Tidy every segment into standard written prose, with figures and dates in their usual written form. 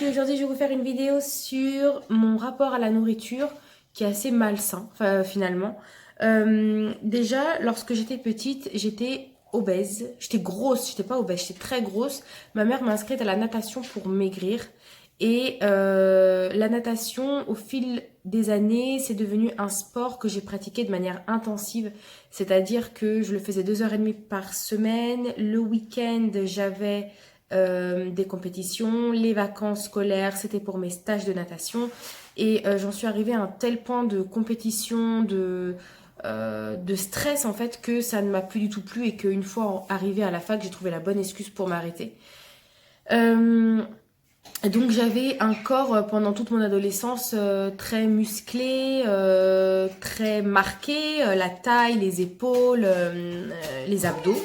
aujourd'hui je vais vous faire une vidéo sur mon rapport à la nourriture qui est assez malsain finalement. Déjà, lorsque j'étais petite, j'étais obèse. J'étais grosse, j'étais pas obèse, j'étais très grosse. Ma mère m'a inscrite à la natation pour maigrir. Et la natation, au fil des années, c'est devenu un sport que j'ai pratiqué de manière intensive. C'est-à-dire que je le faisais 2h30 par semaine. Le week-end, j'avais des compétitions. Les vacances scolaires, c'était pour mes stages de natation. Et j'en suis arrivée à un tel point de compétition, de stress en fait, que ça ne m'a plus du tout plu et qu'une fois arrivée à la fac, j'ai trouvé la bonne excuse pour m'arrêter. Euh, donc j'avais un corps pendant toute mon adolescence très musclé, très marqué, la taille, les épaules, les abdos.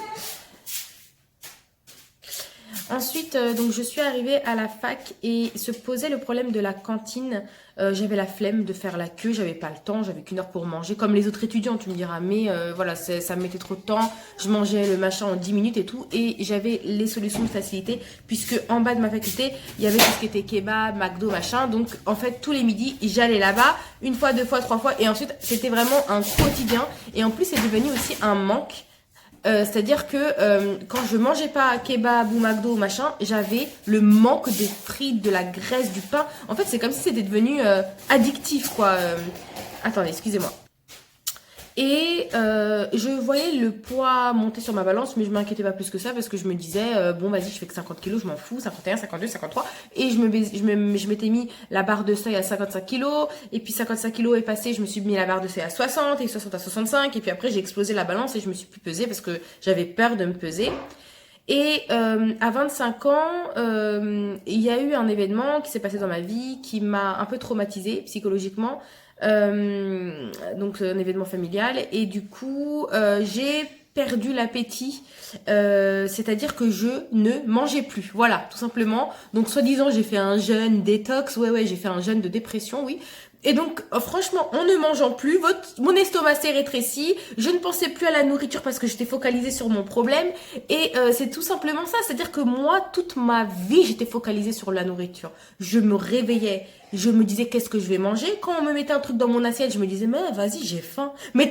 Ensuite, donc je suis arrivée à la fac et se posait le problème de la cantine. J'avais la flemme de faire la queue, j'avais pas le temps, j'avais qu'une heure pour manger, comme les autres étudiants, tu me diras. Mais voilà, ça me mettait trop de temps. Je mangeais le machin en 10 minutes et tout. Et j'avais les solutions de facilité, puisque en bas de ma faculté, il y avait tout ce qui était kebab, McDo, machin. Donc en fait, tous les midis, j'allais là-bas, une fois, deux fois, trois fois. Et ensuite, c'était vraiment un quotidien. Et en plus, c'est devenu aussi un manque. C'est-à-dire que quand je mangeais pas kebab ou McDo ou machin, j'avais le manque des frites, de la graisse, du pain. En fait, c'est comme si c'était devenu addictif, quoi. Attendez, excusez-moi. Et je voyais le poids monter sur ma balance, mais je m'inquiétais pas plus que ça parce que je me disais, bon, vas-y, je fais que 50 kilos, je m'en fous, 51, 52, 53. Et je m'étais mis la barre de seuil à 55 kilos. Et puis 55 kilos est passé, je me suis mis la barre de seuil à 60 et 60 à 65. Et puis après, j'ai explosé la balance et je me suis plus pesée parce que j'avais peur de me peser. Et à 25 ans, il y a eu un événement qui s'est passé dans ma vie qui m'a un peu traumatisée psychologiquement. Donc un événement familial. Et du coup, j'ai perdu l'appétit. C'est-à-dire que je ne mangeais plus. Voilà, tout simplement. Donc soi-disant, j'ai fait un jeûne détox. Ouais, j'ai fait un jeûne de dépression, oui. Et donc, franchement, en ne mangeant plus, mon estomac s'est rétréci. Je ne pensais plus à la nourriture parce que j'étais focalisée sur mon problème. Et c'est tout simplement ça. C'est-à-dire que moi, toute ma vie, j'étais focalisée sur la nourriture. Je me réveillais. Je me disais, qu'est-ce que je vais manger? Quand on me mettait un truc dans mon assiette, je me disais, mais vas-y, j'ai faim. Mais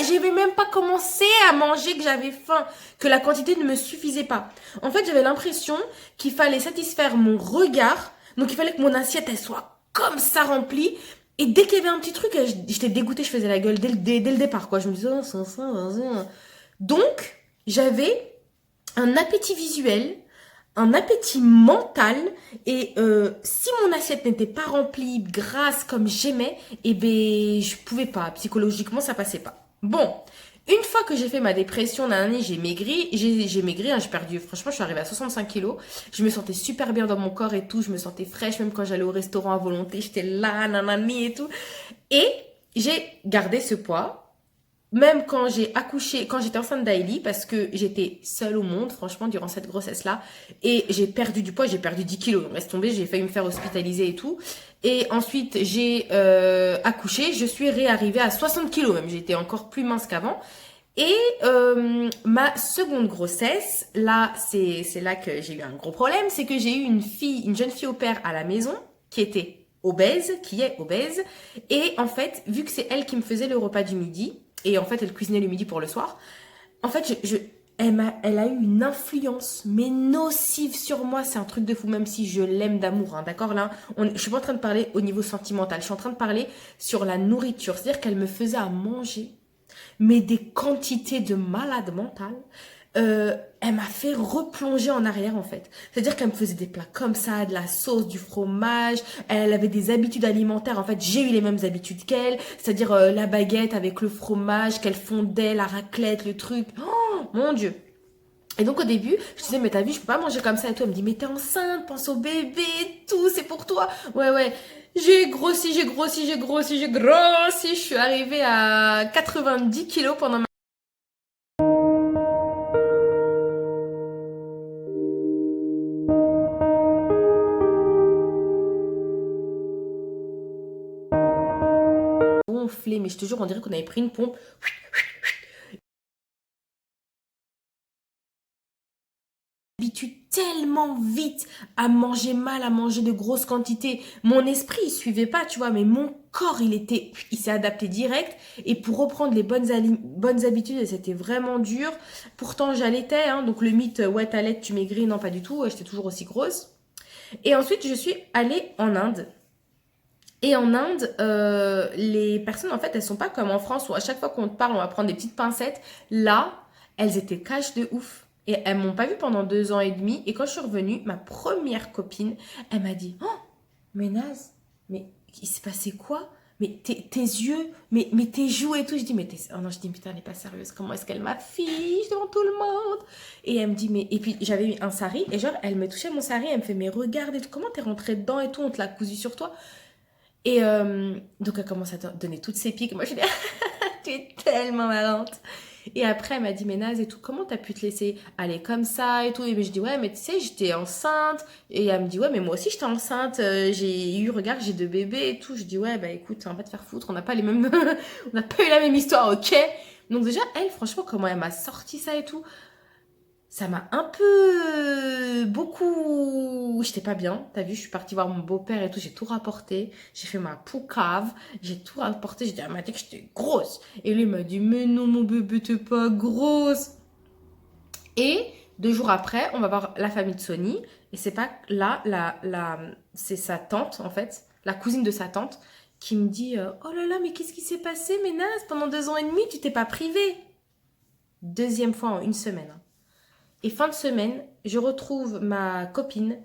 j'avais même pas commencé à manger que j'avais faim. Que la quantité ne me suffisait pas. En fait, j'avais l'impression qu'il fallait satisfaire mon regard. Donc, il fallait que mon assiette, elle soit comme ça remplie. Et dès qu'il y avait un petit truc, j'étais dégoûtée, je faisais la gueule dès le départ, quoi. Je me disais, oh, ça, vas-y. Donc, j'avais un appétit visuel, un appétit mental, et si mon assiette n'était pas remplie, grasse comme j'aimais, eh ben, je pouvais pas. Psychologiquement, ça passait pas. Bon. Une fois que j'ai fait ma dépression, nanani, j'ai maigri, hein, j'ai perdu, franchement, je suis arrivée à 65 kilos. Je me sentais super bien dans mon corps et tout, je me sentais fraîche, même quand j'allais au restaurant à volonté, j'étais là, nanani et tout. Et j'ai gardé ce poids, même quand j'ai accouché, quand j'étais enceinte d'Aïli, parce que j'étais seule au monde, franchement, durant cette grossesse-là, et j'ai perdu du poids, j'ai perdu 10 kilos, reste tombé, j'ai failli me faire hospitaliser et tout. Et ensuite, j'ai accouché, je suis réarrivée à 60 kilos même, j'étais encore plus mince qu'avant. Et ma seconde grossesse, là, c'est là que j'ai eu un gros problème, c'est que j'ai eu une jeune fille au père à la maison, qui était obèse, qui est obèse, et en fait, vu que c'est elle qui me faisait le repas du midi, et en fait, elle cuisinait le midi pour le soir. En fait, elle a eu une influence, mais nocive sur moi. C'est un truc de fou, même si je l'aime d'amour, hein, d'accord? Là, je suis pas en train de parler au niveau sentimental. Je suis en train de parler sur la nourriture. C'est-à-dire qu'elle me faisait à manger, mais des quantités de malade mentale. Elle m'a fait replonger en arrière en fait. C'est-à-dire qu'elle me faisait des plats comme ça, de la sauce, du fromage. Elle avait des habitudes alimentaires. En fait, j'ai eu les mêmes habitudes qu'elle. C'est-à-dire la baguette avec le fromage qu'elle fondait, la raclette, le truc. Oh mon Dieu. Et donc au début, je disais, mais t'as vu, je peux pas manger comme ça et tout. Elle me dit, mais t'es enceinte, pense au bébé et tout, c'est pour toi. Ouais. J'ai grossi, j'ai grossi, j'ai grossi, j'ai grossi. Je suis arrivée à 90 kilos pendant ma gonflée. Mais je te jure, on dirait qu'on avait pris une pompe. Habitude tellement tellement vite à manger mal, à manger de grosses quantités. Mon esprit, il suivait pas, tu vois, mais mon corps, il s'est adapté direct. Et pour reprendre les bonnes habitudes, c'était vraiment dur. Pourtant, j'allaitais, hein, donc le mythe, ouais, t'allaites, tu maigris, non, pas du tout, j'étais toujours aussi grosse. Et ensuite, je suis allée en Inde. Et en Inde, les personnes, en fait, elles sont pas comme en France où à chaque fois qu'on te parle, on va prendre des petites pincettes. Là, elles étaient cash de ouf. Et elles m'ont pas vue pendant 2 ans et demi. Et quand je suis revenue, ma première copine, elle m'a dit, oh, mais Naz, mais il s'est passé quoi? Mais tes yeux, mais tes joues et tout. Je dis, mais oh non, je dis, putain, elle n'est pas sérieuse. Comment est-ce qu'elle m'affiche devant tout le monde? Et elle me dit, mais. Et puis j'avais eu un sari. Et genre, elle me touchait mon sari. Elle me fait, mais regarde et tout. Comment t'es rentrée dedans et tout? On te l'a cousu sur toi. Et donc elle commence à donner toutes ses piques. Moi je dis, tu es tellement marrante. Et après elle m'a dit, mais Naz et tout, comment t'as pu te laisser aller comme ça et tout. Et je dis, ouais, mais tu sais, j'étais enceinte. Et elle me dit, ouais, mais moi aussi j'étais enceinte. J'ai eu, regarde, j'ai 2 bébés et tout. Je dis, ouais, bah écoute, on va te faire foutre. On n'a pas les mêmes. On n'a pas eu la même histoire, ok? Donc déjà, elle, franchement, comment elle m'a sorti ça et tout. Ça m'a un peu beaucoup. J'étais pas bien. T'as vu, je suis partie voir mon beau-père et tout. J'ai tout rapporté. J'ai fait ma poucave. J'ai tout rapporté. J'ai dit, elle m'a dit que j'étais grosse. Et lui, il m'a dit, mais non, mon bébé, t'es pas grosse. Et 2 jours après, on va voir la famille de Sony. Et c'est pas là, c'est sa tante, en fait, la cousine de sa tante, qui me dit, oh là là, mais qu'est-ce qui s'est passé, mais Naz, pendant 2 ans et demi, tu t'es pas privée. Deuxième fois en une semaine. Et fin de semaine, je retrouve ma copine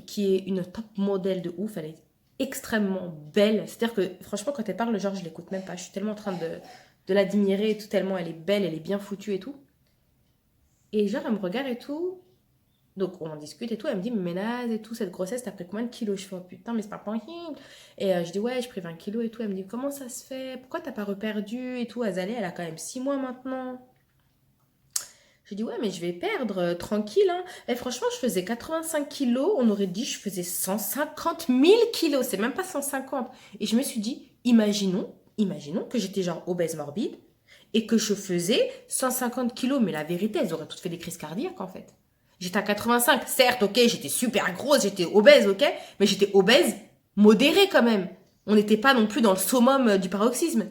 qui est une top modèle de ouf. Elle est extrêmement belle. C'est-à-dire que franchement, quand elle parle, genre, je l'écoute même pas. Je suis tellement en train de l'admirer et tout, tellement elle est belle, elle est bien foutue et tout. Et genre, elle me regarde et tout. Donc, on en discute et tout. Elle me dit, mais Naz et tout, cette grossesse, t'as pris combien de kilos? Je fais, oh putain, mais c'est pas possible. Et je dis, ouais, j'ai pris 20 kilos et tout. Elle me dit, comment ça se fait? Pourquoi t'as pas reperdu et tout? Azalée, elle a quand même 6 mois maintenant. J'ai dit, ouais, mais je vais perdre, tranquille. Hein. Et franchement, je faisais 85 kilos. On aurait dit, je faisais 150 000 kilos. C'est même pas 150. Et je me suis dit, imaginons que j'étais genre obèse morbide et que je faisais 150 kilos. Mais la vérité, elles auraient toutes fait des crises cardiaques, en fait. J'étais à 85. Certes, ok, j'étais super grosse, j'étais obèse, ok. Mais j'étais obèse modérée quand même. On n'était pas non plus dans le summum du paroxysme.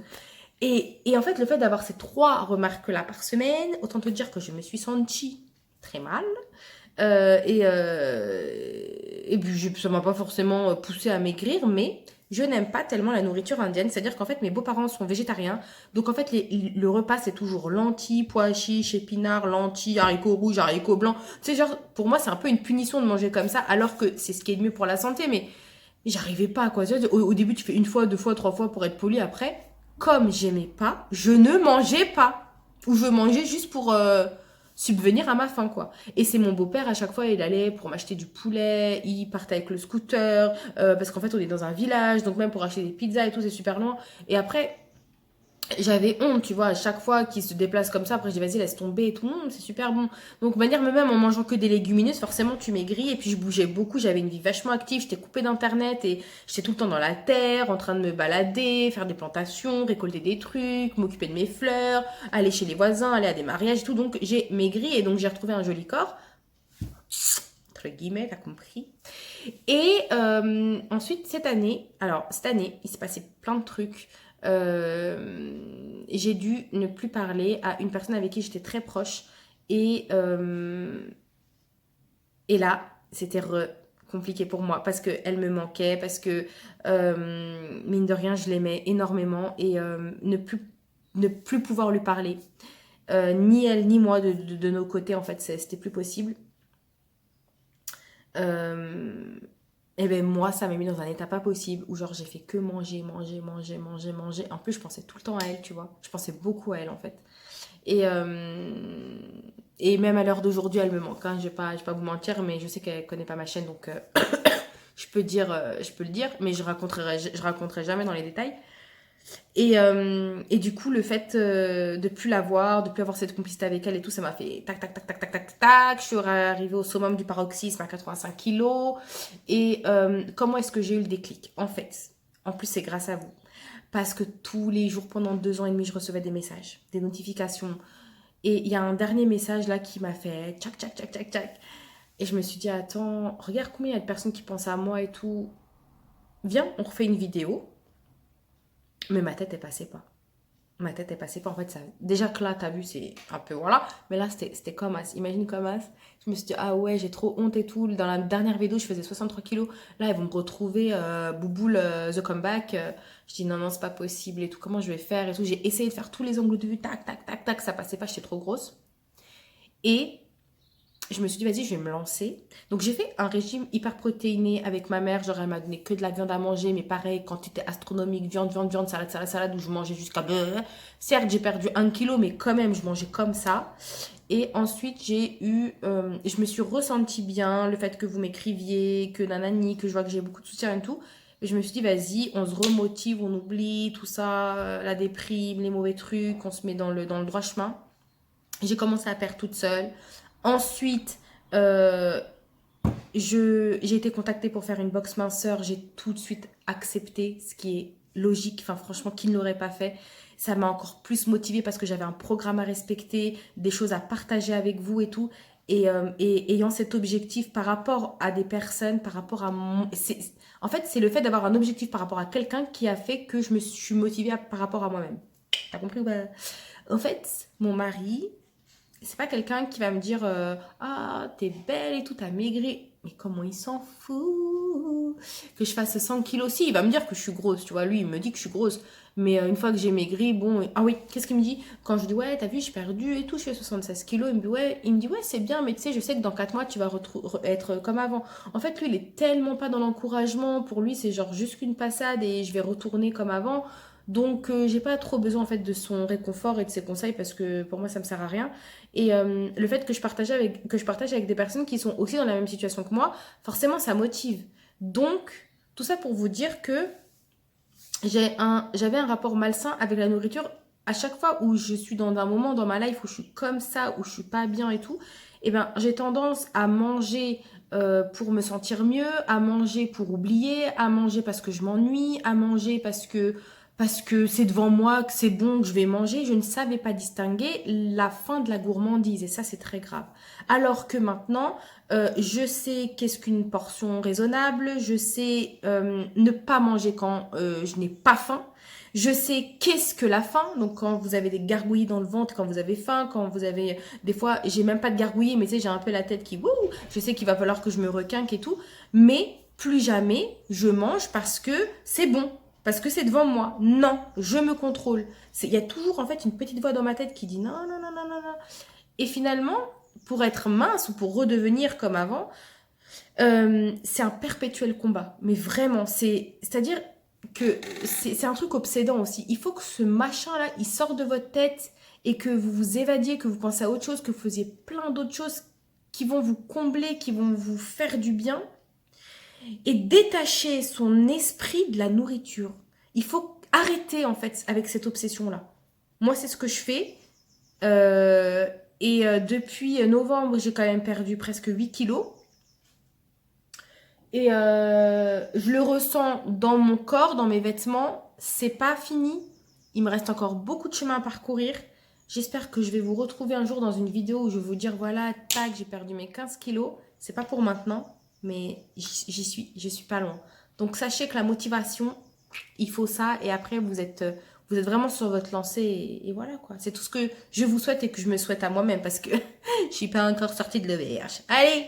Et en fait, le fait d'avoir ces 3 remarques-là par semaine, autant te dire que je me suis sentie très mal. Et puis, ça m'a pas forcément poussée à maigrir, mais je n'aime pas tellement la nourriture indienne. C'est-à-dire qu'en fait, mes beaux-parents sont végétariens. Donc, en fait, le repas, c'est toujours lentilles, pois chiches, épinards, lentilles, haricots rouges, haricots blancs. Tu sais, genre, pour moi, c'est un peu une punition de manger comme ça, alors que c'est ce qui est le mieux pour la santé. Mais j'arrivais pas, quoi. Au début, tu fais 1 fois, 2 fois, 3 fois pour être poli. Après, comme j'aimais pas, je ne mangeais pas. Ou je mangeais juste pour subvenir à ma faim, quoi. Et c'est mon beau-père, à chaque fois, il allait pour m'acheter du poulet, il partait avec le scooter, parce qu'en fait, on est dans un village, donc même pour acheter des pizzas et tout, c'est super loin. Et après, j'avais honte, tu vois, à chaque fois qu'il se déplace comme ça, après je dis vas-y laisse tomber et tout, c'est super bon. Donc de manière même en mangeant que des légumineuses, forcément tu maigris et puis je bougeais beaucoup, j'avais une vie vachement active, j'étais coupée d'internet et j'étais tout le temps dans la terre, en train de me balader, faire des plantations, récolter des trucs, m'occuper de mes fleurs, aller chez les voisins, aller à des mariages et tout, donc j'ai maigri et donc j'ai retrouvé un joli corps, entre guillemets, t'as compris. Et ensuite cette année, il s'est passé plein de trucs. J'ai dû ne plus parler à une personne avec qui j'étais très proche et là c'était compliqué pour moi parce qu'elle me manquait, parce que mine de rien je l'aimais énormément et ne plus pouvoir lui parler, ni elle ni moi de nos côtés en fait c'était plus possible. Et ben moi ça m'a mis dans un état pas possible où genre j'ai fait que manger. En plus je pensais tout le temps à elle, tu vois, je pensais beaucoup à elle en fait. Et, et même à l'heure d'aujourd'hui elle me manque, hein. Je vais pas vous mentir, mais je sais qu'elle connaît pas ma chaîne, donc je peux le dire, mais je raconterai jamais dans les détails. Et du coup, le fait de plus la voir, de plus avoir cette complicité avec elle et tout, ça m'a fait tac, tac, tac, tac, tac, tac, tac. Je suis arrivée au summum du paroxysme à 85 kilos. Et comment est-ce que j'ai eu le déclic? En fait, en plus, c'est grâce à vous. Parce que tous les jours, pendant 2 ans et demi, je recevais des messages, des notifications. Et il y a un dernier message là qui m'a fait tchac, tchac, tchac, tchac, tchac. Et je me suis dit, attends, regarde combien il y a de personnes qui pensent à moi et tout. Viens, on refait une vidéo. Mais ma tête, elle passait pas. Ma tête, elle passait pas. En fait, ça... déjà que là, t'as vu, c'est un peu, voilà. Mais là, c'était comme as. Imagine comme as. Je me suis dit, ah ouais, j'ai trop honte et tout. Dans la dernière vidéo, je faisais 63 kilos. Là, ils vont me retrouver Bouboule, The Comeback. Je dis, non, non, c'est pas possible et tout. Comment je vais faire et tout. J'ai essayé de faire tous les angles de vue. Tac, tac, tac, tac. Ça passait pas, j'étais trop grosse. Et je me suis dit, vas-y, je vais me lancer. Donc, j'ai fait un régime hyper protéiné avec ma mère. Genre, elle m'a donné que de la viande à manger, mais pareil, quantité astronomique, viande, viande, viande, salade, salade, salade, où je mangeais jusqu'à... Certes, j'ai perdu 1 kilo, mais quand même, je mangeais comme ça. Et ensuite, je me suis ressentie bien, le fait que vous m'écriviez, que nanani, que je vois que j'ai beaucoup de soutien et tout. Et je me suis dit, vas-y, on se remotive, on oublie tout ça, la déprime, les mauvais trucs, on se met dans le droit chemin. J'ai commencé à perdre toute seule. Ensuite, euh, j'ai été contactée pour faire une box minceur. J'ai tout de suite accepté, ce qui est logique. Enfin, franchement, qui ne l'aurait pas fait? Ça m'a encore plus motivée parce que j'avais un programme à respecter, des choses à partager avec vous et tout. Et ayant cet objectif par rapport à des personnes, par rapport à mon... En fait, c'est le fait d'avoir un objectif par rapport à quelqu'un qui a fait que je me suis motivée par rapport à moi-même. T'as compris ou pas? En fait, mon mari, c'est pas quelqu'un qui va me dire ah, t'es belle et tout, t'as maigri. Mais comment il s'en fout que je fasse 100 kilos? Si, il va me dire que je suis grosse, tu vois. Lui, il me dit que je suis grosse. Mais une fois que j'ai maigri, bon. Ah oui, qu'est-ce qu'il me dit? Quand je dis ouais, t'as vu, j'ai perdu et tout, je fais 76 kilos. Il me dit ouais, c'est bien, mais tu sais, je sais que dans 4 mois, tu vas être comme avant. En fait, lui, il est tellement pas dans l'encouragement. Pour lui, c'est genre juste qu'une passade et je vais retourner comme avant. Donc, j'ai pas trop besoin en fait de son réconfort et de ses conseils parce que pour moi, ça me sert à rien. Et le fait que je partage avec des personnes qui sont aussi dans la même situation que moi, forcément, ça motive. Donc, tout ça pour vous dire que j'avais un rapport malsain avec la nourriture. À chaque fois où je suis dans un moment dans ma life où je suis comme ça, où je suis pas bien et tout, eh ben, j'ai tendance à manger pour me sentir mieux, à manger pour oublier, à manger parce que je m'ennuie, à manger parce que c'est devant moi, que c'est bon, que je vais manger. Je ne savais pas distinguer la fin de la gourmandise et ça, c'est très grave. Alors que maintenant, je sais qu'est-ce qu'une portion raisonnable, je sais ne pas manger quand je n'ai pas faim. Je sais qu'est-ce que la faim, donc quand vous avez des gargouillis dans le ventre, quand vous avez faim, quand vous avez... Des fois, j'ai même pas de gargouillis, mais tu sais, j'ai un peu la tête qui... Wouh, je sais qu'il va falloir que je me requinque et tout. Mais plus jamais, je mange parce que c'est bon. Parce que c'est devant moi. Non, je me contrôle. Il y a toujours en fait une petite voix dans ma tête qui dit non, non, non, non, non, non. Et finalement, pour être mince ou pour redevenir comme avant, c'est un perpétuel combat. Mais vraiment, c'est-à-dire que c'est un truc obsédant aussi. Il faut que ce machin-là, il sorte de votre tête et que vous vous évadiez, que vous pensez à autre chose, que vous faisiez plein d'autres choses qui vont vous combler, qui vont vous faire du bien. Et détacher son esprit de la nourriture. Il faut arrêter en fait avec cette obsession-là. Moi, c'est ce que je fais. Depuis novembre, j'ai quand même perdu presque 8 kilos. Et je le ressens dans mon corps, dans mes vêtements. C'est pas fini. Il me reste encore beaucoup de chemin à parcourir. J'espère que je vais vous retrouver un jour dans une vidéo où je vais vous dire voilà, tac, j'ai perdu mes 15 kilos. C'est pas pour maintenant, mais je suis pas loin. Donc sachez que la motivation, il faut ça. Et après, vous êtes vraiment sur votre lancée. Et voilà quoi. C'est tout ce que je vous souhaite et que je me souhaite à moi-même parce que je suis pas encore sortie de l'EVH. Allez!